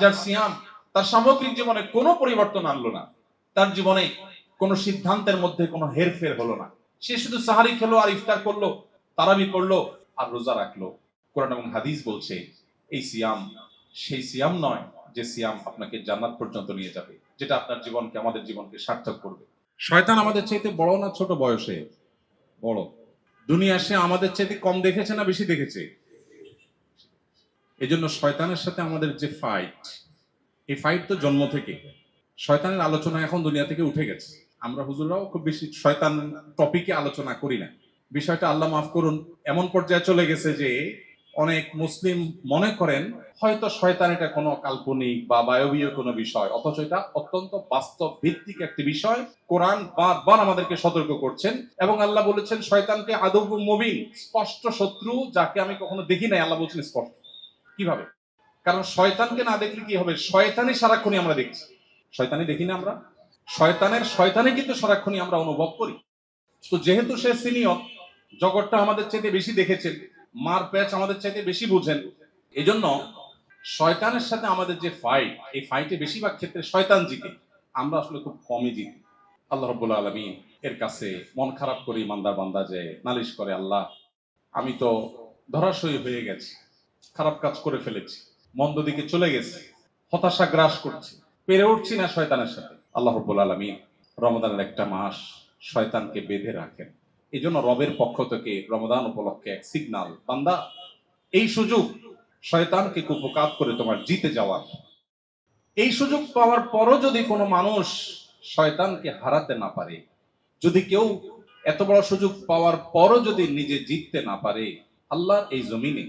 যার সিয়াম তার সামগ্রিক জীবনে কোনো পরিবর্তন আনলো না, তার জীবনে কোনো সিদ্ধান্তের মধ্যে কোনো হেরফের হলো না। সে শুধু সাহারি খেলো আর ইফতার করলো, তারাবি পড়লো আর রোজা রাখলো। কোরআন এবং হাদিস বলছে এই সিয়াম সেই সিয়াম নয় যে সিয়াম আপনাকে জান্নাত পর্যন্ত নিয়ে যাবে, যেটা আপনার জীবনকে, আমাদের জীবনকে সার্থক করবে। শয়তান আমাদের চাইতে বড় না ছোট বয়সে? বড়। দুনিয়া সে আমাদের চাইতে কম দেখেছে না বেশি দেখেছে? এই জন্য শয়তানের সাথে আমাদের যে ফাইট, এই ফাইট তো জন্ম থেকে। শয়তানের আলোচনা এখন দুনিয়া থেকে উঠে গেছে। আমরা হুজুররাও খুব বেশি শয়তান টপিকে আলোচনা করি না। বিষয়টা আল্লাহ মাফ করুন এমন পর্যায়ে চলে গেছে যে অনেক মুসলিম মনে করেন হয়তো শয়তান এটা কোনো কাল্পনিক বা বায়বীয় কোনো বিষয়, অথচ এটা অত্যন্ত বাস্তব ভিত্তিক একটি বিষয়। কোরআন বারবার আমাদেরকে সতর্ক করছেন এবং আল্লাহ বলেছেন শয়তানকে আদব মুবিন, স্পষ্ট শত্রু, যাকে আমি কখনো দেখি নাই। আল্লাহ বলছেন স্পষ্ট। কিভাবে? কারণ শয়তানকে না দেখলে কি হবে? শয়তানই সারাক্ষণই আমরা দেখছি। শয়তানি দেখি না আমরা? শয়তানি কিন্তু সারাক্ষণই আমরা অনুভব করি। তো যেহেতু সে সিনিয়র, জগৎটা আমাদের চাইতে বেশি দেখেছেন, মার প্যাচ আমাদের চাইতে বেশি বুঝেন, এই জন্য শয়তানের সাথে আমাদের যে ফাইট, এই ফাইটে বেশিরভাগ ক্ষেত্রে শয়তান জিতে, আমরা আসলে খুব কমই জিতি। আল্লাহ রাব্বুল আলামিন এর কাছে মন খারাপ করে ইমানদার বান্দা যে নালিশ করে, আল্লাহ আমি তো ধরাশয়ী হয়ে গেছি, খারাপ কাজ করে ফেলেছি, মন্দ দিকে চলে গেছি, হতাশা গ্রাস করছি, পেরে উঠছি না শয়তানের সাথে। আল্লাহ রাব্বুল আলামিন রমজানের একটা মাস শয়তানকে বেঁধে রাখেন। এই জন্য রবের পক্ষ থেকে রমজান উপলক্ষে এক সিগনাল, বান্দা এই সুযোগ শয়তানকে কুপকাত করে তোমার জিতে যাওয়ার। এই সুযোগ পাওয়ার পরও যদি কোনো মানুষ শয়তানকে হারাতে না পারে, যদি কেউ এত বড় সুযোগ পাওয়ার পরও যদি নিজে জিততে না পারে, আল্লাহর এই জমিনে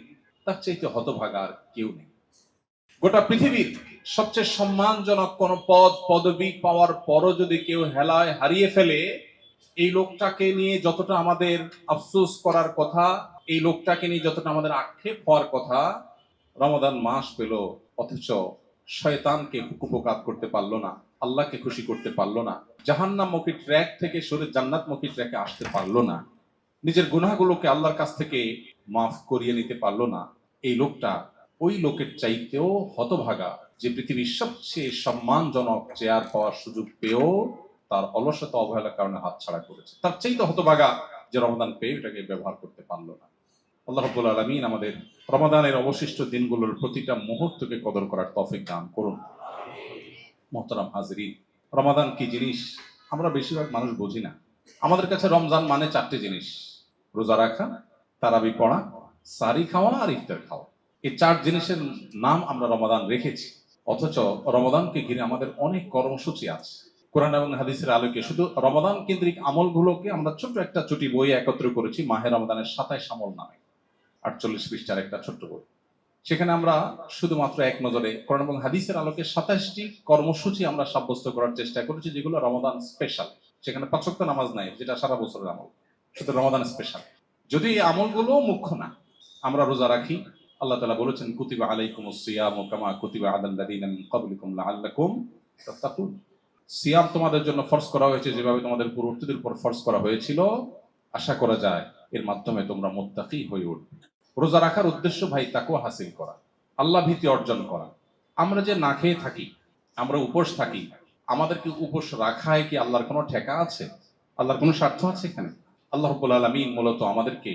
তার চাইতে হতভাগা আর কেউ নেই। গোটা পৃথিবীর সবচেয়ে সম্মানজনক কোন পদ পদবি পাওয়ার পরও যদি কেউ হেলায় হারিয়ে ফেলে, এই লোকটাকে নিয়ে যতটা আমাদের আফসোস করার কথা, এই লোকটাকে নিয়ে যতটা আমাদের আক্ষেপ হওয়ার কথা, রমাদান মাস পেল অথচ শয়তানকে কুপকাত করতে পারলো না, আল্লাহকে খুশি করতে পারলো না, জাহান্নামমুখী ট্র্যাক থেকে সরে জান্নাতমুখী ট্র্যাকে আসতে পারলো না, নিজের গুনাহগুলোকে আল্লাহর কাছ থেকে মাফ করিয়ে নিতে পারলো না, এই লোকটা ওই লোকের চাইতেও হতভাগা যে পৃথিবীর সবচেয়ে সম্মানজনক চেয়ার পাওয়ার সুযোগ পেয়েও তার অলসতা অবহেলার কারণে হাতছাড়া করেছে। তার চাইতে হতভাগা যে রমাদান পেয়ে এটাকে ব্যবহার করতে পারলো না। আল্লাহ রাব্বুল আলামিন আমাদের রমাদানের অবশিষ্ট দিনগুলোর প্রতিটা মুহূর্তকে কদর করার তৌফিক দান করুন। মুহতারাম হাজরিন, রমাদান কি জিনিস আমরা বেশিরভাগ মানুষ বুঝি না। আমাদের কাছে রমজান মানে চারটে জিনিস: রোজা রাখা, তারাবি পড়া, সারি খাওয়া আর ইফতার খাওয়া। এই চার জিনিসের নাম আমরা রমাদান রেখেছি, অথচ রমাদানকে ঘিরে আমাদের অনেক কর্মসূচি আছে। কোরআন এবং হাদিসের আলোকে শুধু রমাদান কেন্দ্রিক আমলগুলোকে আমরা ছোট্ট একটা ছুটি বই একত্র করেছি, মাহে রমাদানের 27 আমল নামে, 48 পৃষ্ঠার একটা ছোট্ট বই। সেখানে আমরা শুধুমাত্র এক নজরে কোরআন এবং হাদিসের আলোকে 27টি কর্মসূচি আমরা সাব্যস্ত করার চেষ্টা করেছি, যেগুলো রমাদান স্পেশাল। সেখানে 5 ওয়াক্ত নামাজ নাই, যেটা সারা বছরের আমল, শুধু রমাদান স্পেশাল। যদি এই আমলগুলো মুখ্য না, আমরা রোজা রাখি, আল্লাহ তাআলা বলেছেন কুতিবা আলাইকুমুস সিয়ামু কামা কুতিবা আলাল লাযিনা মিন ক্বাবলিকুম লাআল্লাকুম তাত্তাকুন। সিয়াম তোমাদের জন্য ফরজ করা হয়েছে যেভাবে তোমাদের পূর্ববর্তীদের উপর ফরজ করা হয়েছিল, আশা করা যায় এর মাধ্যমে তোমরা মুত্তাকি হয়ে উঠবে। রোজা রাখার উদ্দেশ্য ভাই তাকওয়া হাসিল করা, আল্লাহ ভীতি অর্জন করা। আমরা যে না খেয়ে থাকি, আমরা উপোস থাকি, আমাদেরকে উপোস রাখায় কি আল্লাহর কোনো ঠেকা আছে? আল্লাহর কোনো স্বার্থ আছে এখানে? আল্লাহ রাব্বুল আলামিন মূলত আমাদেরকে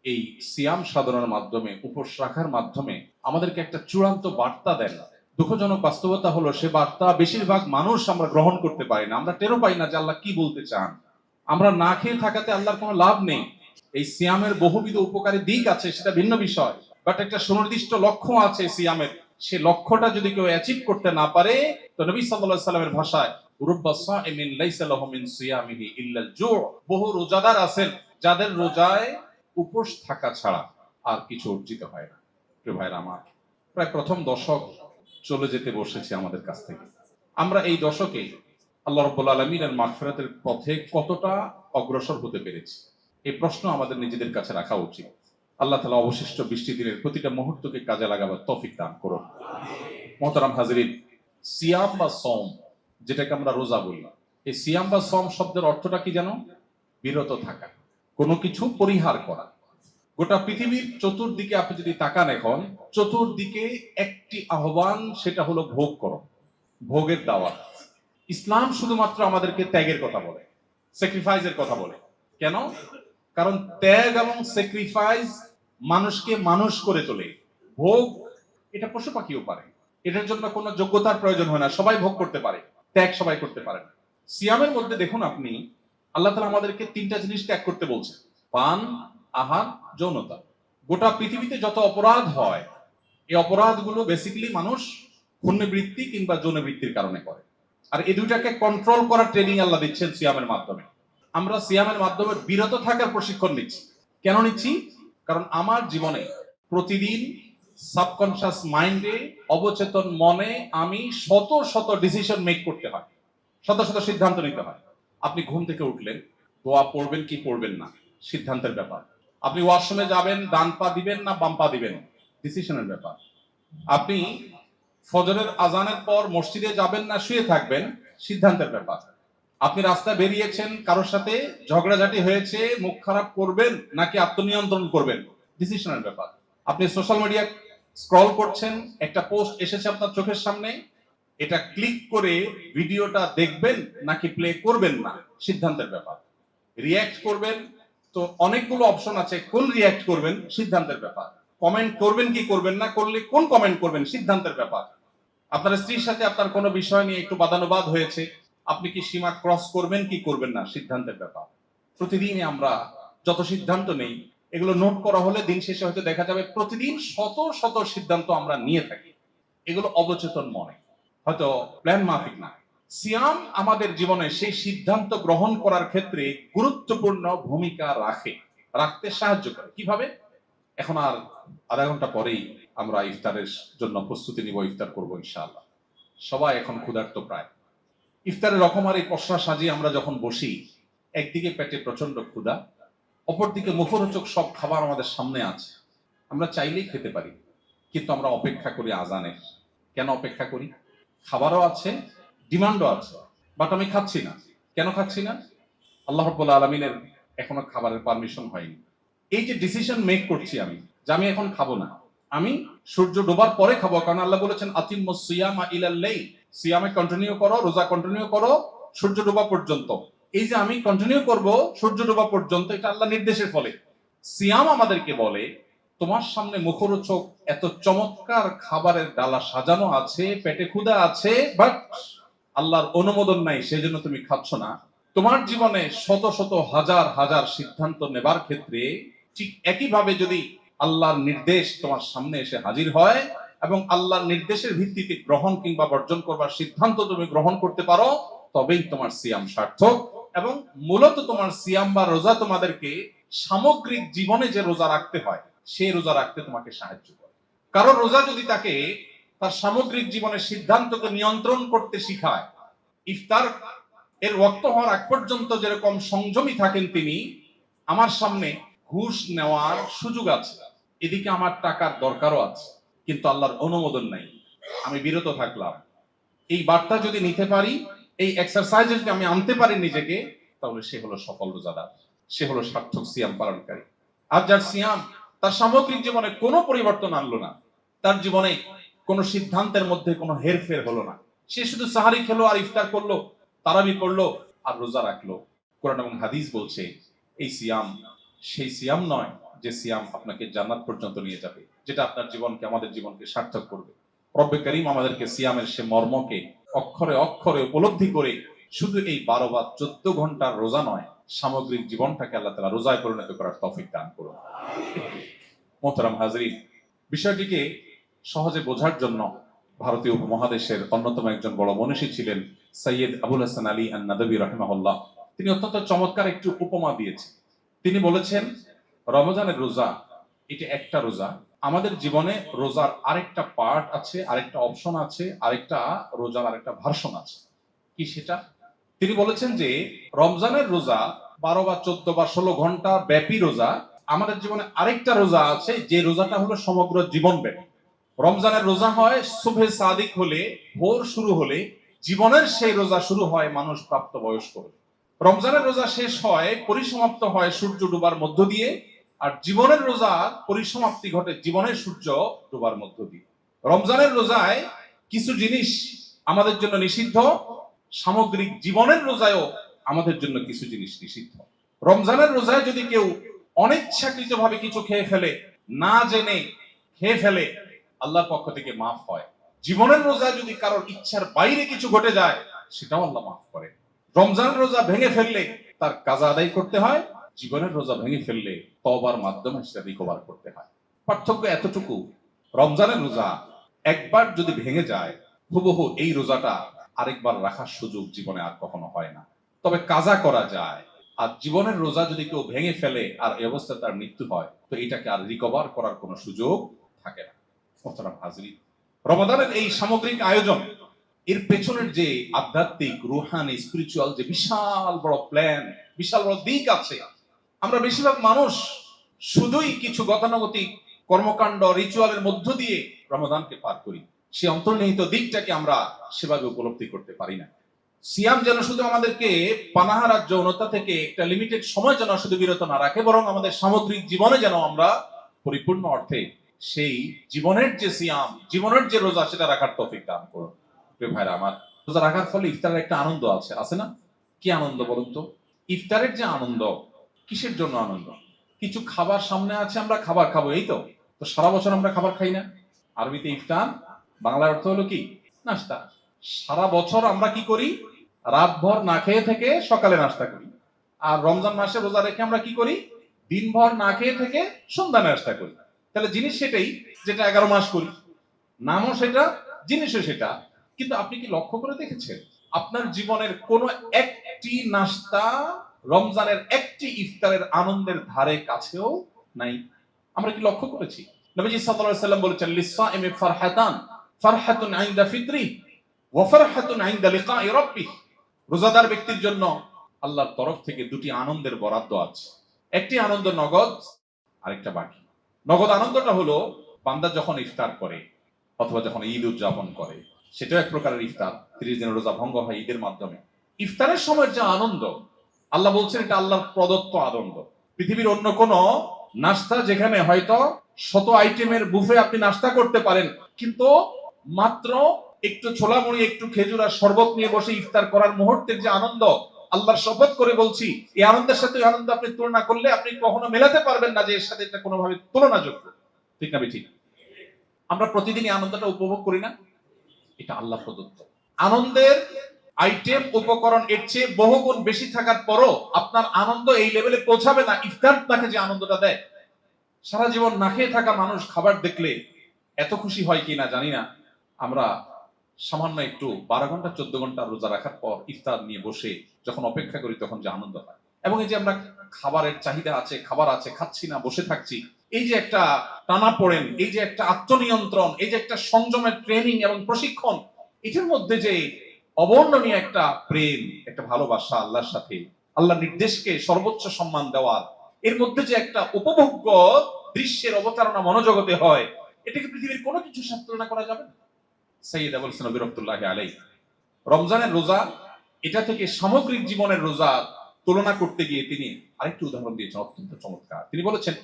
এই সিয়াম সাধনার মাধ্যমে, উপোস রাখার মাধ্যমে আমাদেরকে একটা চূড়ান্ত বার্তা দেন। দুঃখজনক বাস্তবতা হলো সে বার্তা বেশিরভাগ মানুষ আমরা গ্রহণ করতে পারি না, আমরা টেরও পাই না যে আল্লাহ কি বলতে চান। আমরা না খেয়ে থাকাতে আল্লাহর কোনো লাভ নেই। এই সিয়ামের বহুবিধ উপকারী দিক আছে, সেটা ভিন্ন বিষয়, বাট একটা সুনির্দিষ্ট লক্ষ্য আছে সিয়ামের। সে লক্ষ্যটা যদি কেউ অ্যাচিভ করতে না পারে, তো নবী সাল্লাল্লাহু আলাইহি সাল্লামের ভাষায় রুব্বা সাইমিন লাইসা লাহু মিন সিয়ামিহি ইল্লাল জু', বহু রোজাদার আছেন যাদের রোজায় উপোস থাকা ছাড়া আর কিছু অর্জিত হয় না। প্রিয় ভাইরা আমার, প্রায় প্রথম দশক চলে যেতে বসেছে আমাদের কাছ থেকে। আমরা এই দশকে আল্লাহ রাব্বুল আলামিনের মাগফিরাতের পথে কতটা অগ্রসর হতে পেরেছি, এই প্রশ্ন আমাদের নিজেদের কাছে রাখা উচিত। আল্লাহ তাআলা অবশিষ্ট 20টি দিনের প্রতিটা মুহূর্তকে কাজে লাগাবার তৌফিক দান করুন। মুহতারাম হাজরিন, সিয়াম বা সওম, যেটাকে আমরা রোজা বলি, এই সিয়াম বা সওম শব্দের অর্থটা কি জানো? বিরত থাকা, কোনো কিছু পরিহার করা। গোটা পৃথিবীর চতুর্দিকে আপনি যদি তাকান, এখন চতুর্দিকে একটি আহ্বান, সেটা হলো ভোগ করো, ভোগের দাওয়াত। ইসলাম শুধুমাত্র আমাদেরকে ত্যাগের কথা বলে, স্যাক্রিফাইসের কথা বলে। কেন? কারণ ত্যাগ এবং স্যাক্রিফাইস মানুষকে মানুষ করে তোলে। ভোগ এটা পশু পাখিও পারে, এটার জন্য কোনো যোগ্যতার প্রয়োজন হয় না, সবাই ভোগ করতে পারে, ত্যাগ সবাই করতে পারে না। সিয়ামের মধ্যে দেখুন আপনি, আল্লাহ তাআলা আমাদেরকে তিনটা জিনিস ত্যাগ করতে বলছেন: পান, আহার, যৌনতা। গোটা পৃথিবীতে যত অপরাধ হয়, এই অপরাধগুলো বেসিক্যালি মানুষ পুণ্যবৃত্তি কিংবা যৌনবৃত্তির কারণে করে। আর এই দুইটাকে কন্ট্রোল করার ট্রেনিং আল্লাহ দিচ্ছেন সিয়ামের মাধ্যমে। আমরা সিয়ামের মাধ্যমে বিরত থাকার প্রশিক্ষণ নিচ্ছি। কেন নিচ্ছি? কারণ আমার জীবনে প্রতিদিন সাবকনশিয়াস মাইন্ডে, অবচেতন মনে আমি শত শত ডিসিশন মেক করতে হয়, শত শত সিদ্ধান্ত নিতে হয়। আপনি ঘুম থেকে উঠলেন, দোয়া পড়বেন কি পড়বেন না, সিদ্ধান্তের ব্যাপার। আপনি ওয়াশরুমে যাবেন, ডান পা দিবেন না বাম পা দিবেন, ডিসিশনের ব্যাপার। আপনি ফজরের আজানের পর মসজিদে যাবেন না শুয়ে থাকবেন, সিদ্ধান্তের ব্যাপার। আপনি রাস্তায় বেরিয়েছেন, কারোর সাথে ঝগড়াঝাটি হয়েছে, মুখ খারাপ করবেন নাকি আত্মনিয়ন্ত্রণ করবেন, ডিসিশনের ব্যাপার। আপনি সোশ্যাল মিডিয়া স্ক্রল করছেন, একটা পোস্ট এসেছে আপনার চোখের সামনে, এটা ক্লিক করে ভিডিওটা দেখবেন নাকি প্লে করবেন না, সিদ্ধান্তের ব্যাপার। রিয়্যাক্ট করবেন, তো অনেকগুলো অপশন আছে, কোন রিয়্যাক্ট করবেন, সিদ্ধান্তের ব্যাপার। কমেন্ট করবেন কি করবেন না, করলে কোন কমেন্ট করবেন, সিদ্ধান্তের ব্যাপার। আপনার স্ত্রীর সাথে আপনার কোনো বিষয় নিয়ে একটু বাদানুবাদ হয়েছে, আপনি কি সীমা ক্রস করবেন কি করবেন না, সিদ্ধান্তের ব্যাপার। প্রতিদিন আমরা যত সিদ্ধান্ত নেই, এগুলো নোট করা হলে দিন শেষে হয়তো দেখা যাবে প্রতিদিন শত শত সিদ্ধান্ত আমরা নিয়ে থাকি। এগুলো অবচেতন মনে, হয়তো প্ল্যান মাফিক না। সিয়াম আমাদের জীবনে সেই সিদ্ধান্ত গ্রহণ করার ক্ষেত্রে গুরুত্বপূর্ণ ভূমিকা রাখতে সাহায্য করে। কিভাবে? এখন আর আধা ঘন্টা পরেই আমরা ইফতারের জন্য প্রস্তুতি নিব, ইফতার করব ইনশাআল্লাহ। সবাই এখন ক্ষুধার্ত প্রায়। ইফতারের রকমারি পসরা সাজিয়ে আমরা যখন বসি, একদিকে পেটে প্রচন্ড ক্ষুধা, অপরদিকে মুখরোচক সব খাবার আমাদের সামনে আছে, আমরা চাইলেই খেতে পারি, কিন্তু আমরা অপেক্ষা করি আজানের। কেন অপেক্ষা করি? খাবারও আছে, ডিমান্ডও আছে, বাট আমি খাচ্ছি না। কেন খাচ্ছি না? আল্লাহ রাব্বুল আলামিনের এখনো খাবারের পারমিশন হয়নি। এই যে ডিসিশন মেক করছি আমি, যে আমি এখন খাবো না, আমি সূর্য ডোবার পরে খাবো, কারণ আল্লাহ বলেছেন আতিম্মুস সিয়ামা ইলাল লাইল, সিয়ামে কন্টিনিউ করো, রোজা কন্টিনিউ করো সূর্য ডোবা পর্যন্ত। এই যে আমি কন্টিনিউ করব সূর্য ডোবা পর্যন্ত, এটা আল্লাহ নির্দেশের ফলে। সিয়াম আমাদেরকে বলে তোমার সামনে মুখরোচক এত চমৎকার খাবারের ডালা সাজানো আছে, পেটে ক্ষুধা আছে, বাট আল্লাহর অনুমোদন নাই, সেজন্য তুমি খাচ্ছ না। তোমার জীবনে শত শত হাজার হাজার সিদ্ধান্ত নেবার ক্ষেত্রে ঠিক একইভাবে যদি আল্লাহর নির্দেশ তোমার সামনে এসে হাজির হয় এবং আল্লাহর নির্দেশের ভিত্তিতে গ্রহণ কিংবা বর্জন করবার সিদ্ধান্ত তুমি গ্রহণ করতে পারো, তবেই তোমার সিয়াম সার্থক। এবং মূলত তোমার সিয়াম বা রোজা তোমাদেরকে সামগ্রিক জীবনে যে রোজা রাখতে হয়, সেই রোজা রাখতে তোমাকে সাহায্য করে। কারণ রোজা যদি তাকে তার সামগ্রিক জীবনের সিদ্ধান্তকে নিয়ন্ত্রণ করতে শিখায়, ইফতার এর ওয়াক্ত হওয়ার আগ পর্যন্ত যেরকম সংযমী থাকেন তিনি, আমার সামনে ঘুষ নেওয়ার সুযোগ আছে, এদিকে আমার টাকার দরকারও আছে, কিন্তু আল্লাহর অনুমোদন নাই, আমি বিরত থাকলাম। এই বার্তা যদি নিতে পারি, এই এক্সারসাইজে যদি আমি আনতে পারি নিজেকে, তাহলে সে হলো সফল রোজাদার, সে হলো সার্থক সিয়াম পালনকারী। আর যার সিয়াম তার সামগ্রিক জীবনে কোনো পরিবর্তন আনলো না, তার জীবনে কোনো সিদ্ধান্তের মধ্যে কোনো হেরফের হলো না, সে শুধু সাহারি খেলো আর ইফতার করলো, তারাবি পড়লো আর রোজা রাখলো, কোরআন এবং হাদিস বলছে এই সিয়াম সেই সিয়াম নয় যে সিয়াম আপনাকে জান্নাত পর্যন্ত নিয়ে যাবে, যেটা আপনার জীবনকে, আমাদের জীবনকে সার্থক করবে। রব্বে করিম আমাদেরকে সিয়ামের সে মর্মকে অক্ষরে অক্ষরে উপলব্ধি করে শুধু এই 12 বা 14 ঘন্টার রোজা নয়, সামগ্রিক জীবনটাকে আল্লাহ তাআলা রোজায় পরিণত করার তৌফিক দান করুন। মোহতারাম হাজরিন, বিষয়টিকে সহজে বোঝার জন্য ভারতীয় উপমহাদেশের অন্যতম একজন বড় মনীষী ছিলেন সৈয়দ আবুল হাসান আলী আন-নাদবী রাহিমাহুল্লাহ। তিনি অত্যন্ত চমৎকার একটি উপমা দিয়েছেন। তিনি বলেছেন, রমজানের রোজা এটা একটা রোজা, আমাদের জীবনে রোজার আরেকটা পার্ট আছে, আরেকটা অপশন আছে, আরেকটা রোজার আরেকটা ভার্সন আছে। কি সেটা? তিনি বলেছেন যে রমজানের রোজা 12 বা 14 বা 16 ঘন্টা ব্যাপী রোজা, আমাদের জীবনে আরেকটা রোজা আছে, যে রোজাটা হলো সমগ্র জীবন ব্যাপী। রমজানের রোজা হয় সুবহে সাদিক হলে, ভোর শুরু হলে, জীবনের সেই রোজা শুরু হয় মানুষ প্রাপ্ত বয়স্ক হলে। রমজানের রোজা শেষ হয়, পরিসমাপ্ত হয় সূর্য ডুবার মধ্য দিয়ে, আর জীবনের রোজার পরিসমাপ্তি ঘটে জীবনের সূর্য ডোবার মধ্য দিয়ে। রমজানের রোজায় কিছু জিনিস আমাদের জন্য নিষিদ্ধ, সামগ্রিক জীবনের রোজায়ও আমাদের জন্য কিছু জিনিস নিষিদ্ধ। রমজানের রোজায় যদি কেউ অনিচ্ছাকৃতভাবে কিছু খেয়ে ফেলে, না জেনে খেয়ে ফেলে, আল্লাহর পক্ষ থেকে মাফ হয়। জীবনের রোজায় যদি কারোর ইচ্ছার বাইরে কিছু ঘটে যায়, সেটাও আল্লাহ মাফ করে। রমজানের রোজা ভেঙে ফেললে তার কাজা আদায় করতে হয়, জীবনের রোজা ভেঙে ফেললে তওবার মাধ্যমে সেটা রিকভার করতে হয়। পার্থক্য এতটুকু, রমজানের রোজা একবার যদি ভেঙে যায়, হুবহু এই রোজাটা আরেকবার রাখার সুযোগ জীবনে আর কখনো হয় না। তবে কাজা করা যায়। আর জীবনের রোজা যদি কেউ ভেঙে ফেলে আর এই অবস্থায় তার মৃত্যু হয়, তো এটাকে আর রিকভার করার কোনো সুযোগ থাকে না। মোহতারাম হাজরিন, রমাদানের এই সামগ্রিক আয়োজন, এর পেছনের যে আধ্যাত্মিক, রুহানি, স্পিরিচুয়াল যে বিশাল বড় প্ল্যান, বিশাল বড় দিক আছে, আমরা বেশিরভাগ মানুষ শুধুই কিছু গতানুগতিক কর্মকাণ্ড, রিচুয়ালের মধ্য দিয়ে রমাদানকে পার করি। সেই অন্তর্নিহিত দিকটাকে আমরা সেভাবে উপলব্ধি করতে পারি না। সিয়াম যেন শুধু আমাদেরকে পানাহার আর যৌনতা থেকে একটা লিমিটেড সময় যেন শুধু বিরত না রাখে, বরং আমাদের সামগ্রিক জীবনে যেন আমরা পরিপূর্ণ অর্থে সেই জীবনের যে সিয়াম, জীবনের যে রোজা, সেটা রাখার তৌফিক দান করুন। প্রিয় ভাইরা আমার, রোজা রাখার ফলে ইফতারের একটা আনন্দ আছে না? কি আনন্দ বলুন তো? ইফতারের যে আনন্দ, কিসের জন্য আনন্দ? কিছু খাবার সামনে আছে, আমরা খাবার খাবো, এই তো। তো সারা বছর আমরা খাবার খাই না। আরবিতে ইফতার, বাংলার অর্থ হলো কি? নাস্তা। সারা বছর আমরা কি করি? রাতভর না খেয়ে থেকে সকালে নাস্তা করি। আর রমজান মাসে রোজা রেখে আমরা কি করি? দিনভর না খেয়ে থেকে সন্ধ্যা নাস্তা করি। তাহলে জিনিস সেটাই, যেটা 11 মাস করি। নামও সেটা, জিনিসও সেটা। কিন্তু আপনি কি লক্ষ্য করে দেখেছেন আপনার জীবনের কোন একটি নাস্তা রমজানের একটি ইফতারের আনন্দের ধারে কাছেও নাই? আমরা কি লক্ষ্য করেছি? নবীজি সাল্লাল্লাহু আলাইহি ওয়াসাল্লাম বলেছেন, লিসসাইমি ফারহাতান, ফারহাতুন ইনদা ফিতরি ওয়া ফারহাতুন ইনদা লিকাই রাব্বিহ। রোজাদার ব্যক্তির জন্য আল্লাহর তরফ থেকে দুটি আনন্দের বরাদ্দ আছে। একটি আনন্দ নগদ, আরেকটা বাকি। নগদ আনন্দটা হলো বান্দা যখন ইফতার করে অথবা যখন ঈদ উদযাপন করে, সেটাও এক প্রকারের ইফতার। 30 দিনের রোজা ভঙ্গ হয় ঈদের মাধ্যমে। ইফতারের সময় যে আনন্দ, আল্লাহ বলছেন এটা আল্লাহর প্রদত্ত আনন্দ। পৃথিবীর অন্য কোন নাস্তা, যেখানে হয়তো 100 আইটেমের বুফে আপনি নাস্তা করতে পারেন, কিন্তু মাত্র একটু ছোলা মুড়ি, একটু খেজুর আর শরবত নিয়ে বসে ইফতার করার মুহূর্তের যে আনন্দ, আল্লাহর শপথ করে বলছি, এই আনন্দের সাথে ওই আনন্দ আপনি তুলনা করলে আপনি কখনো মেলাতে পারবেন না যে এর সাথে এটা কোনোভাবে তুলনাযোগ্য। ঠিক না ঠিক? আমরা প্রতিদিনই আনন্দটা উপভোগ করি না? এটা আল্লাহ প্রদত্ত আনন্দের আইটেম, উপকরণ এর চেয়ে বহুগুণ বেশি থাকার পরও আপনার আনন্দ এই লেভেলে পৌঁছাবে না ইফতার তাকে যে আনন্দটা দেয়। সারা জীবন না খেয়ে থাকা মানুষ খাবার দেখলে এত খুশি হয় কিনা জানি না। আমরা সামান্য একটু 12 ঘন্টা 14 ঘন্টা রোজা রাখার পর ইফতার নিয়ে বসে যখন অপেক্ষা করি, তখন যে আনন্দ হয়। এবং এই যে আমরা খাবারের চাহিদা আছে, খাবার আছে, খাচ্ছি না, বসে থাকছি, এই যে একটা টানাপোড়েন, এই যে একটা আত্মনিয়ন্ত্রণ, এই যে একটা সংযমের ট্রেনিং এবং প্রশিক্ষণ, এটার মধ্যে যে অবর্ণনীয় একটা প্রেম, একটা ভালোবাসা আল্লাহর সাথে, আল্লাহর নির্দেশকে সর্বোচ্চ সম্মান দেওয়ার, এর মধ্যে যে একটা উপভোগ্য দৃশ্যের অবতারণা মনোজগতে হয়, এটাকে পৃথিবীর কোনো কিছুর সাথে তুলনা করা যাবে না। সাইয়্যিদ আবুল হাসান নবী রাহমাতুল্লাহি আলাইহি রমজানের রোজা, এটা থেকে সামগ্রিক জীবনের রোজা তুলনা করতে গিয়ে তিনি আরেকটি উদাহরণ দিয়েছেন, অত্যন্ত চমৎকার। তিনি বলেছেন,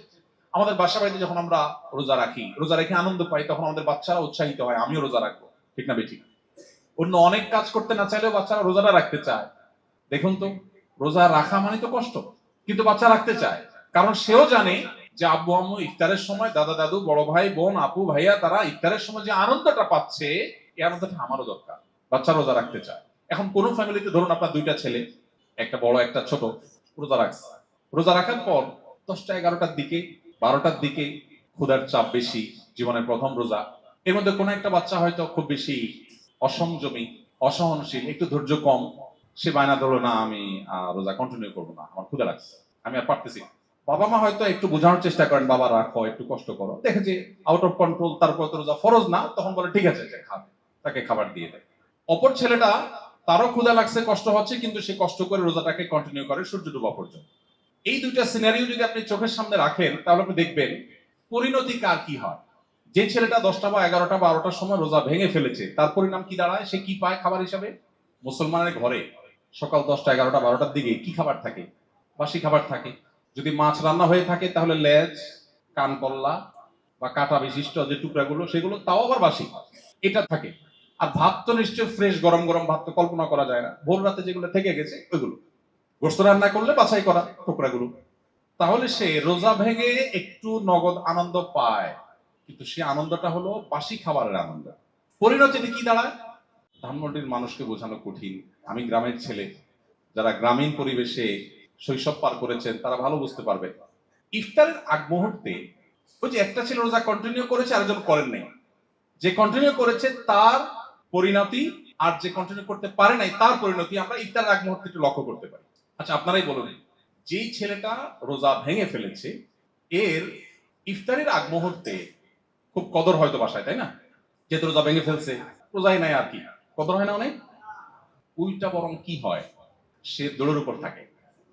আমাদের বাসা বাড়িতে যখন আমরা রোজা রাখি, রোজা রেখে আনন্দ পাই, তখন আমাদের বাচ্চারা উৎসাহিত হয়, আমিও রোজা রাখবো। ঠিক না বেঠিক? অন্য অনেক কাজ করতে না চাইলেও বাচ্চারা রোজাটা রাখতে চায়। দেখুন তো, রোজা রাখা মানে তো কষ্ট, কিন্তু বাচ্চা রাখতে চায়, কারণ সেও জানে যে আব্বু আম্মু ইফতারের সময়, দাদা দাদু, বড় ভাই বোন, আপু ভাইয়া, তারা ইফতারের সময় যে আনন্দটা পাচ্ছে, এই আনন্দটা আমারও দরকার। বাচ্চা রোজা রাখতে চায়। এখন কোন ফ্যামিলিতে ধরুন আপনার 2টা ছেলে, একটা বড় একটা ছোট, রোজা রাখছে। রোজা রাখার পর 10টা 11টার দিকে, 12টার দিকে ক্ষুধার চাপ বেশি, জীবনের প্রথম রোজা। এর মধ্যে কোনো একটা বাচ্চা হয়তো খুব বেশি অসংযমী, অসহনশীল, একটু ধৈর্য কম, সে বায়না ধরলো, না আমি রোজা কন্টিনিউ করবো না, আমার ক্ষুধা লাগছে, আমি আর পারতেছি। বাবা মা হয়তো একটু বোঝানোর চেষ্টা করেন, বাবা রাখো, একটু কষ্ট করো, দেখে যে আউট অফ কন্ট্রোল, তারপর তো রোজা ফরজ না, তখন বলে ঠিক আছে, খাবে, তাকে খাবার দিয়ে দেয়। অপর ছেলেটা, তারও ক্ষুধা লাগছে, কষ্ট হচ্ছে, কিন্তু সে কষ্ট করে রোজাটাকে কন্টিনিউ করে সূর্য ডোবা পর্যন্ত। এই দুইটা সিনারিও যদি আপনি চোখের সামনে রাখেন, তাহলে আপনি দেখবেন পরিণতি কার কি হয়। যে ছেলেটা 10টা বা 11টা বা 12টার সময় রোজা ভেঙে ফেলেছে, তার পরিণাম কি দাঁড়ায়? সে কি পায় খাবার হিসাবে? মুসলমানের ঘরে সকাল 10টা 11টা 12টার দিকে কি খাবার থাকে? বাসি খাবার থাকে। যদি মাছ রান্না হয়ে থাকে তাহলে লেজ, কানকল্লা বা কাটা বিশিষ্ট যে টুকরাগুলো সেগুলো তাও আবার বাসি, এটা থাকে। আর ভাত তো নিশ্চয় ফ্রেশ, গরম গরম ভাত তো কল্পনা করা যায় না, ভোর রাতে যেগুলো থেকে গেছে ওইগুলো। গোস্ত রান্না করলে বাছাই করা টুকরাগুলো। তাহলে সে রোজা ভেঙে একটু নগদ আনন্দ পায়, কিন্তু সে আনন্দটা হলো বাসি খাবারের আনন্দ। পরিণতিতে কি দাঁড়ায়? ধানমন্ডির মানুষকে বোঝানো কঠিন। আমি গ্রামের ছেলে, যারা গ্রামীণ পরিবেশে শৈশব পার করেছেন তারা ভালো বুঝতে পারবে। ইফতারের আগ মুহূর্তে ওই যে একটা ছেলে রোজা কন্টিনিউ করেছে, আরেকজন করেন নাই। যে কন্টিনিউ করেছে তার পরিণতি, আর যে কন্টিনিউ করতে পারে নাই তার পরিণতি আমরা ইফতারের আগ মুহূর্তে একটু লক্ষ্য করতে পারি। আচ্ছা, আপনারাই বলুন, যেই ছেলেটা রোজা ভেঙে ফেলেছে এর ইফতারের আগ মুহূর্তে খুব কদর হয়তো বাসায়, তাই না? যেহেতু রোজা ভেঙে ফেলছে, রোজাই নাই আর কি, কদর হয় না অনেক। উল্টা বরং কি হয়, সে দৌড়ের উপর থাকে।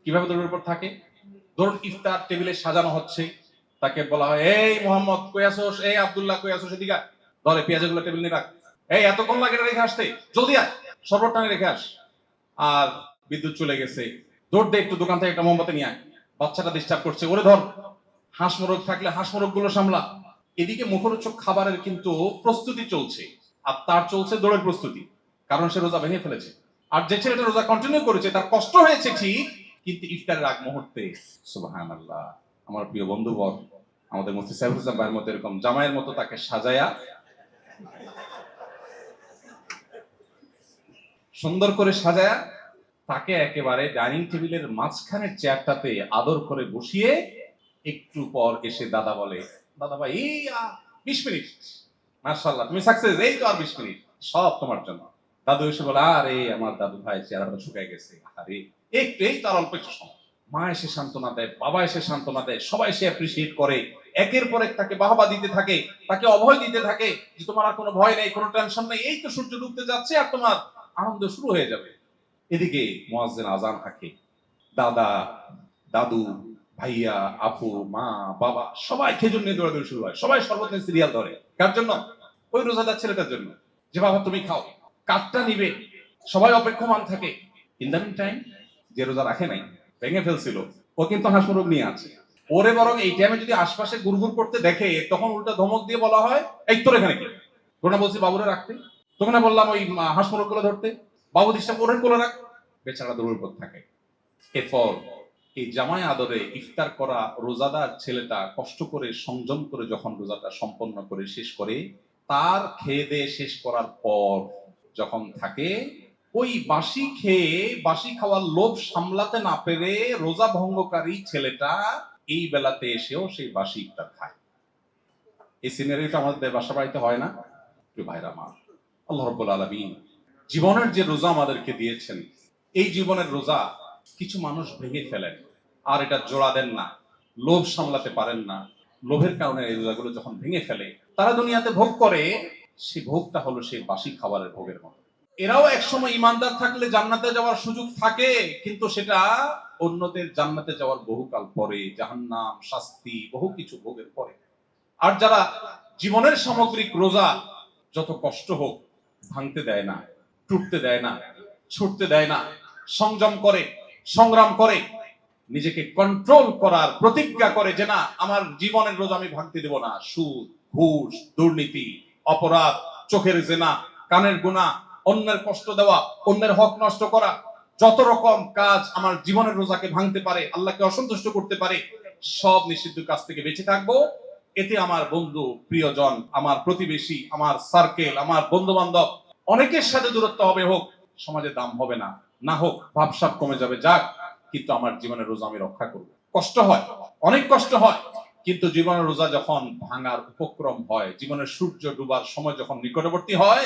কিভাবে দৌড়ের উপর থাকে? ধরুন ইফতার টেবিলে সাজানো হচ্ছে, তাকে বলা হয়, এই মোহাম্মদ কই আসোস, এই আব্দুল্লাহ কই আসোস, এদিকে ধরে পেঁয়াজগুলো টেবিল নিয়ে রাখ, এই এতক্ষণ লাগে রেখে আসতে, জলদি আয়, শরবত টানে রেখে আস। আর বিদ্যুৎ চলে গেছে, দৌড় দে একটু দোকান থেকে একটা মোমবাতি নিয়ে আয়, বাচ্চাটা ডিস্টার্ব করছে, ওরে ধর, হাঁস মোরগ থাকলে হাঁস মোরগ গুলো সামলা। এদিকে মুখরোচক খাবারের কিন্তু প্রস্তুতি চলছে, আর তার চলছে দৌড়ের প্রস্তুতি, কারণ সে রোজা ভেঙে ফেলেছে। আর যে ছেলেটা রোজা কন্টিনিউ করেছে তার কষ্ট হয়েছে ঠিক, কিন্তু ইফতারের আগ মুহূর্তে সুবহানাল্লাহ, আমার প্রিয় বন্ধুবর, আমাদের মুফতি সাইফুল ইসলাম ভাইয়ের মতো এরকম জামাইয়ের মতো তাকে সাজায়া সুন্দর করে সাজায়া তাকে একেবারে ডাইনিং টেবিলের মাঝখানের চেয়ারটাতে আদর করে বসিয়ে একটু পর এসে দাদা বলে, দাদা ভাই এই 20 মিনিট, মাশাআল্লাহ তুমি সাকসেস, এই তো আর 20 মিনিট, সব তোমার জন্য। দাদু এসে বলে, আরে আমার দাদু ভাই চেহারাটা শুকায় গেছে, আরে একটু, এই তার অল্প একটু সময়। মা এসে সান্ত্বনা দেয়, বাবা এসে সান্ত্বনা দেয়, সবাই এসে অ্যাপ্রিসিয়েট করে, একের পর এক তাকে বাহবা দিতে থাকে, তাকে অভয় দিতে থাকে যে তোমার আর কোনো ভয় নেই, কোনো টেনশন নেই, এই তো সূর্য ডুবতে যাচ্ছে আর তোমার আনন্দ শুরু হয়ে যাবে। এদিকে মুয়াজ্জিন আজান হাঁকে, দাদা, দাদু, ভাইয়া, আপু, মা, বাবা সবাই খেজুর নিয়ে দৌড়াদৌড়ি শুরু হয়, সবাই শরবত নিয়ে সিরিয়াল ধরে। কার জন্য? ওই রোজাদার ছেলেটার জন্য, যে বাবা তুমি খাও, কাঠটা নিবে, সবাই অপেক্ষমান থাকে। ইন দ্য মিন টাইম যে রোজা রাখে নাই, ভেঙে ফেলছিল, ও কিন্তু হাঁসমুরগ নিয়ে আছে। ওরে বরং এই টাইমে যদি আশপাশে গুড়গুড় করতে দেখে তখন উল্টা ধমক দিয়ে বলা হয়, এই তোর এখানে কি, তোর না বলছি বাবুরে রাখতে, তোকে না বললাম ওই হাঁসমুরগ গুলো ধরতে, বাবু ডিস্টার্ব ওরে কোলে রাখ। বেচারা দৌড়ের উপর থাকে। এরপর এই জামাই আদরে ইফতার করা রোজাদার ছেলেটা কষ্ট করে সংযম করে যখন রোজাটা সম্পন্ন করে শেষ করে, তার খেয়ে দিয়ে শেষ করার পর যখন থাকে, ওই বাসি খেয়ে বাসি খাওয়ার লোভ সামলাতে না পেরে রোজা ভঙ্গকারী ছেলেটা এই বেলাতে এসেও সেই বাসি ইফতার খায়। এই সিনারিটা আমাদের বাসা বাড়িতে হয় না? ভাইরা আমার, আল্লাহ রাব্বুল আলামিন জীবনের যে রোজা আমাদেরকে দিয়েছেন, এই জীবনের রোজা কিছু মানুষ ভেঙে ফেলেন আর এটা জোড়া দেন না, লোভ সামলাতে পারেন না। লোভের কারণে এই রোজাগুলো যখন ভেঙে ফেলে, তারা দুনিয়াতে ভোগ করে, সেই ভোগটা হলো সেই বাসি খাবারের ভোগের মতো। এরাও একসময় ইমানদার থাকলে জান্নাতে যাওয়ার সুযোগ থাকে, কিন্তু সেটা অন্যদের জান্নাতে যাওয়ার বহুকাল পরে, জাহান্নাম, শাস্তি, বহু কিছু ভোগের পরে। আর যারা জীবনের সামগ্রিক রোজা যত কষ্ট হোক ভাঙতে দেয় না, টুটতে দেয় না, ছুটতে দেয় না, সংযম করে, সংগ্রাম করে, নিজেকে কন্ট্রোল করার প্রতিজ্ঞা করে যে না, আমার জীবনের রোজা আমি ভাঙতে দেব না। সুদ, ঘুষ, দুর্নীতি, অপরাধ, চোখের জেনা, কানের গুনাহ, অন্যের কষ্ট দেওয়া, অন্যের হক নষ্ট করা, যত রকম কাজ আমার জীবনের রোজাকে ভাঙতে পারে, আল্লাহকে অসন্তুষ্ট করতে পারে, সব নিষিদ্ধ কাজ থেকে বেঁচে থাকবো। এতে আমার বন্ধু, প্রিয়জন, আমার প্রতিবেশী, আমার সার্কেল, আমার বন্ধু বান্ধব অনেকের সাথে দূরত্ব হবে, হোক, সমাজে দাম হবে না, না হোক ভাবসাব কমে যাবে, যাক, কিন্তু আমার জীবনের রোজা আমি রক্ষা করব। কষ্ট হয়, অনেক কষ্ট হয়, কিন্তু জীবনের রোজা যখন ভাঙার উপক্রম হয়, জীবনের সূর্য ডুবার সময় যখন নিকটবর্তী হয়,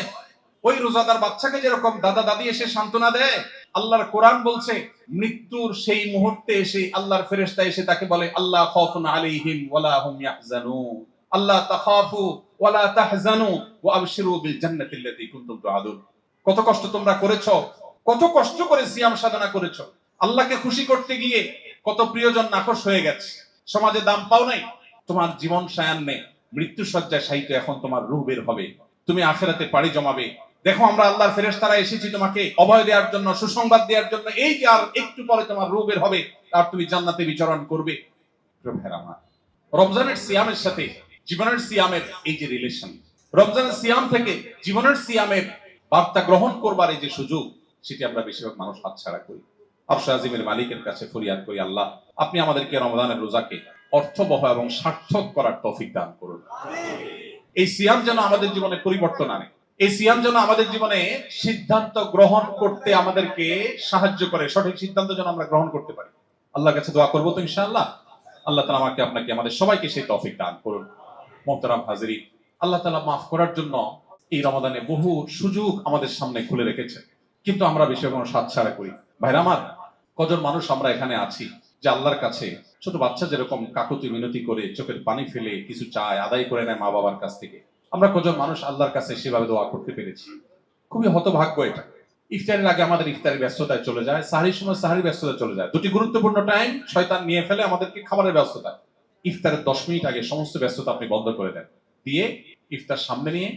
ওই রোজাদার বাচ্চাকে যেরকম দাদা দাদি এসে সান্ত্বনা দেয়, আল্লাহর কোরআন বলছে মৃত্যুর সেই মুহূর্তে এসে আল্লাহর ফেরেশতা এসে তাকে বলে, আল্লাহ খাউফুন আলাইহিম ওয়ালা হুম ইয়াহজানুন, আল্লাহ তাখাফু ওয়ালা তাহজানু ওয়া আবশিরু বিল জান্নাতিল্লাতী কুনতুম তুআদুন। কত কষ্ট তোমরা করেছো, কত কষ্ট করে সিয়াম সাধনা করেছো, আল্লাহকে খুশি করতে গিয়ে কত প্রিয়জন নাখোশ হয়ে গেছে, সমাজে দাম পাও নাই, তোমার জীবন সায়ান্নে মৃত্যু শয্যায় শায়িত, এখন তোমার রূহ বের হবে, তুমি আখিরাতে পাড়ি জমাবে। দেখো আমরা আল্লাহর ফেরেশতারা এসেছি তোমাকে অভয় দেওয়ার জন্য, সুসংবাদ দেওয়ার জন্য, এই যে আর একটু পরে তোমার রূহ বের হবে আর তুমি জান্নাতে বিচরণ করবে। প্রিয় ভাইরা আমার, রমজানের সিয়ামের সাথে জীবনের সিয়ামের এই যে রিলেশন, রমজানের সিয়াম থেকে জীবনের সিয়ামের বার্তা গ্রহণ করবার এই যে সুযোগ, সেটি আমরা বেশিরভাগ মানুষ হাতছাড়া করি। আরশ আজিমের মালিকের কাছে ফরিয়াদ করি, আল্লাহ আপনি আমাদেরকে রমজানের রোজাকে অর্থবহ এবং সার্থক করার তৌফিক দান করুন। এই সিয়াম যেন আমাদের জীবনে পরিবর্তন আনে, এই সিয়াম যেন আমাদের জীবনে সিদ্ধান্ত গ্রহণ করতে আমাদেরকে সাহায্য করে, সঠিক সিদ্ধান্ত যেন আমরা গ্রহণ করতে পারি। আল্লাহর কাছে দোয়া করবো তো ইনশাআল্লাহ। আল্লাহ তাআলা আমাকে আপনাকে আমাদের সবাইকে সেই তৌফিক দান করুন। মোহতারাম হাজিরিন, আল্লাহ তাআলা মাফ করার জন্য এই রমাদানে বহু সুযোগ আমাদের সামনে খুলে রেখেছেন, কিন্তু আমরা বেশিরভাগ মানুষ হাতছাড়া করি। ভাইরা আমার, কজন মানুষ আমরা এখানে আছি যে আল্লাহর কাছে ছোট বাচ্চা যেরকম কাকুতি মিনতি করে চোখের পানি ফেলে কিছু চায়, আদায় করে নেয় মা বাবার কাছ থেকে, আমরা কজন মানুষ আল্লাহর কাছে সেভাবে দোয়া করতে পেরেছি? খুবই হতভাগ্য এটা। ইফতারের আগে আমাদের ইফতারের ব্যস্ততায় চলে যায়, সাহরির সময় সাহরির ব্যস্ততায় চলে যায়। দুটি গুরুত্বপূর্ণ টাইম শয়তান নিয়ে ফেলে আমাদেরকে খাবারের ব্যস্ততা। ইফতারের 10 মিনিট আগে সমস্ত ব্যস্ততা আপনি বন্ধ করে দেন, দিয়ে ইফতার সামনে নিয়ে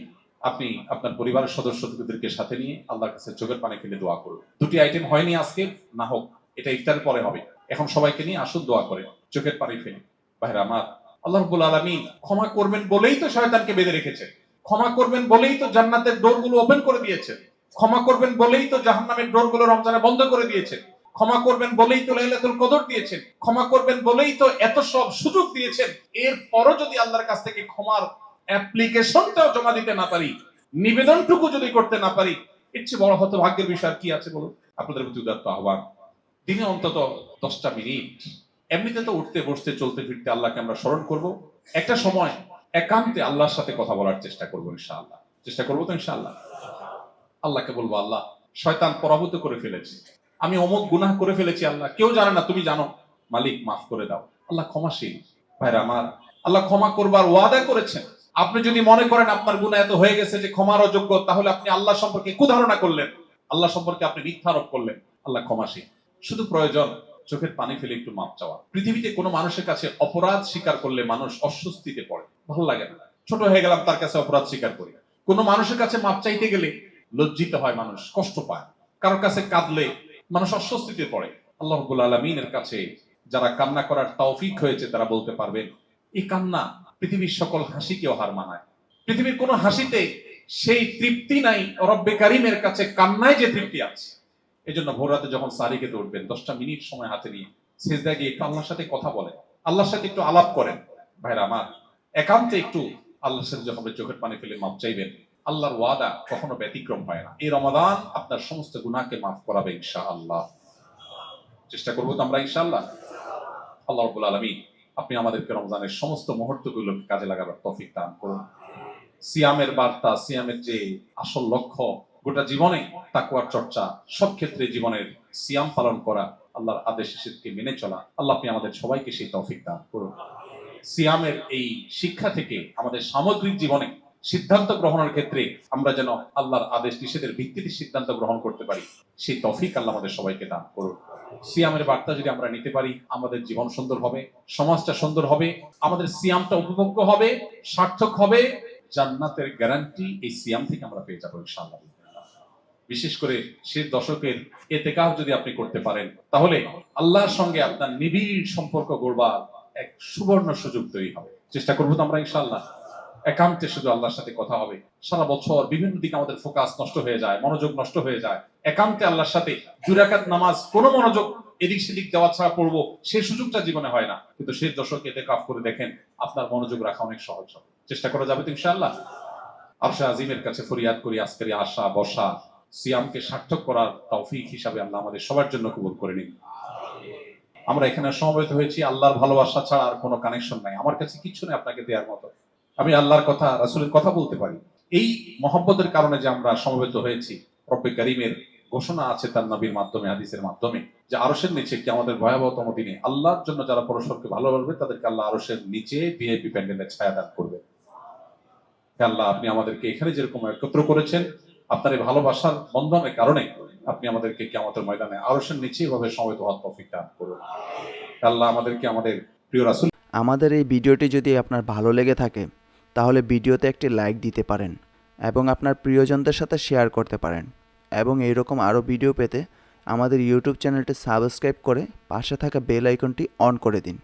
আপনি আপনার পরিবারের সদস্যদেরকে সাথে নিয়ে আল্লাহর কাছে চোখের পানি ফেলে দোয়া করুন। দুটি আইটেম হয়নি আজকে, না হোক, এটা ইফতারের পরে হবে। এখন সবাইকে নিয়ে আসুন দোয়া করে চোখের পানি ফেলে। ভাইরা আমার, আল্লাহ রাব্বুল আলামিন ক্ষমা করবেন বলেই তো শয়তানকে বেঁধে রেখেছেন, ক্ষমা করবেন বলেই তো জান্নাতের ডোরগুলো ওপেন করে দিয়েছেন, ক্ষমা করবেন বলেই তো জাহান্নামের ডোরগুলো রমজানে বন্ধ করে দিয়েছেন, ক্ষমা করবেন বলেই তো লাইলাতুল কদর দিয়েছেন, ক্ষমা করবেন বলেই তো এত সব সুযোগ দিয়েছেন। এরপরও যদি আল্লাহর কাছ থেকে ক্ষমার অ্যাপ্লিকেশনটাও জমা দিতে না পারি, নিবেদনটুকু যদি করতে না পারি, এর চেয়ে বড় হতভাগ্যের বিষয় আর কি আছে বলুন? আপনাদের প্রতি উদাত্ত আহ্বান, দিনে অন্তত 10টা মিনিট এমনিতে তো উঠতে বসতে চলতে ফিরতে আল্লাহকে আমরা স্মরণ করব, একটা সময় একান্তে আল্লাহর সাথে কথা বলার চেষ্টা করবো ইনশাআল্লাহ। চেষ্টা করবো তো ইনশাআল্লাহ। আল্লাহকে বলবো, আল্লাহ শয়তান পরাভূত করে ফেলেছি, আমি অমুক গুনাহ করে ফেলেছি, আল্লাহ কেউ জানে না, তুমি জানো, মালিক মাফ করে দাও। আল্লাহ ক্ষমাশীল। ভাইরা আমার, আল্লাহ ক্ষমা করবার ওয়াদা করেছেন। আপনি যদি মনে করেন আপনার গুনাহ এত হয়ে গেছে যে ক্ষমার অযোগ্য, তাহলে আপনি আল্লাহ সম্পর্কে কুধারণা করলেন, আল্লাহ সম্পর্কে আপনি মিথ্যা আরোপ করলেন। আল্লাহ ক্ষমাশীল। শুধু প্রয়োজন চোখের পানি ফেলে একটু মাপ চাওয়া। পৃথিবীতে কোনো মানুষের কাছে অপরাধ স্বীকার করলে মানুষ অস্বস্তিতে পড়ে, ভালো লাগে না। ছোট হয়ে গেলাম, তার কাছে অপরাধ স্বীকার করি। কোনো মানুষের কাছে মাপ চাইতে গেলে লজ্জিত হয়, মানুষ কষ্ট পায়। কারোর কাছে কাঁদলে মানুষ অস্বস্তিতে পড়ে। আল্লাহ রাব্বুল আলামিনের কাছে যারা কান্না করার তৌফিক হয়েছে তারা বলতে পারবেন, এই কান্না পৃথিবীর সকল হাসিকেও হার মানায়। পৃথিবীর কোনো হাসিতে সেই তৃপ্তি নাই রব্বে কারিমের কাছে কান্নায় যে তৃপ্তি আছে। এই জন্য ভোর রাতে যখন সাহারি খেতে উঠবেন, 10টা মিনিট সময় হাতে নিয়ে সিজদায় গিয়ে একটু আল্লাহর সাথে কথা বলেন, আল্লাহর সাথে একটু আলাপ করেন। ভাইরা আমার, একান্তে একটু আল্লাহর সাথে যখন চোখের পানি ফেলে মাপ চাইবেন, আল্লাহর ওয়াদা কখনো ব্যতিক্রম হয় না। এই রমাদান আপনার সমস্ত গুনাহকে মাফ করাবে ইনশাআল্লাহ। চেষ্টা করবো তো আমরা ইনশাআল্লাহ। আল্লাহ রাব্বুল আলামিন আপনি আমাদেরকে রমজানের সমস্ত মুহূর্তগুলোকে কাজে লাগাবার তৌফিক দান করুন। সিয়ামের বার্তা, সিয়ামের যে আসল লক্ষ্য, গোটা জীবনে তাকওয়ার চর্চা, সব ক্ষেত্রে জীবনের সিয়াম পালন করা, আল্লাহর আদেশ নিষেধকে মেনে চলা, আল্লাহ আপনি আমাদের সবাইকে সেই তৌফিক দান করুন। সিয়ামের এই শিক্ষা থেকে আমাদের সামগ্রিক জীবনে সিদ্ধান্ত গ্রহণের ক্ষেত্রে আমরা যেন আল্লাহর আদেশ নিষেধের ভিত্তিতে সিদ্ধান্ত গ্রহণ করতে পারি, সেই তৌফিক আল্লাহ আমাদের সবাইকে দান করুন। সিয়ামের বার্তা যদি আমরা নিতে পারি, আমাদের জীবন সুন্দর হবে, সমাজটা সুন্দর হবে, আমাদের সিয়ামটা উপভোগ্য হবে, সার্থক হবে। জান্নাতের গ্যারান্টি এই সিয়াম থেকে আমরা পেয়ে যাবো ইনশাআল্লাহ। বিশেষ করে শেষ দশকের ইতিকাফ যদি আপনি করতে পারেন, তাহলে আল্লাহর সঙ্গে আপনার নিবিড় সম্পর্ক গড়বার এক সুবর্ণ সুযোগ তৈরি হবে। চেষ্টা করবো তো আমরা ইনশাআল্লাহ। একান্তে শুধু আল্লাহর সাথে কথা হবে। সারা বছর বিভিন্ন দিকে আমাদের ফোকাস নষ্ট হয়ে যায়, মনোযোগ নষ্ট হয়ে যায়। একান্তে আল্লাহর সাথে 2 রাকাত নামাজ, কোনো মনোযোগ এদিক সেদিক দেওয়া ছাড়া পড়বো, সেই সুযোগটা জীবনে হয় না। কিন্তু শেষ দশকে ইতিকাফ করে দেখেন, আপনার মনোযোগ রাখা অনেক সহজ হবে। চেষ্টা করা যাবে তো ইনশাআল্লাহ। আরশে আজিমের কাছে ফরিয়াদ করি, আজকের আশা বর্ষা সিয়ামকে সার্থক করার তৌফিক হিসাবে আল্লাহ আমাদের সবার জন্য কবুল করে নিন। আমরা এখানে সমবেত হয়েছি আল্লাহর ভালোবাসা ছাড়া আর কোনো কানেকশন নাই। আমার কাছে কিছু নেই আপনাকে দেওয়ার মতো। আমি আল্লাহর কথা, রাসূলের কথা বলতে পারি। এই মহব্বতের কারণে যে আমরা সমবেত হয়েছি, রব্বে কারীমের ঘোষণা আছে তার নবীর মাধ্যমে, হাদিসের মাধ্যমে, যে আরশের নিচে কি আমাদের ভয়াবহতম দিনে আল্লাহর জন্য যারা পরস্পরকে ভালোবাসবে তাদেরকে আল্লাহ আরশের নিচে ভিআইপি প্যান্ডেলের ছায়া দান করবে। আল্লাহ আপনি আমাদেরকে এখানে যেরকম একত্র করেছেন, আপনার এই ভালোবাসার বন্ধনের কারণে আপনি আমাদেরকে কিয়ামতের ময়দানে আরশের নিচে এভাবে সমবেত হওয়ার তৌফিক দান করুন। আল্লাহ আমাদেরকে আমাদের প্রিয় রাসূল। আমাদের এই ভিডিওটি যদি আপনার ভালো লেগে থাকে তাহলে ভিডিওতে একটি লাইক দিতে পারেন এবং আপনার প্রিয়জনদের সাথে শেয়ার করতে পারেন, এবং এইরকম আরও ভিডিও পেতে আমাদের ইউটিউব চ্যানেলটি সাবস্ক্রাইব করে পাশে থাকা বেল আইকনটি অন করে দিন।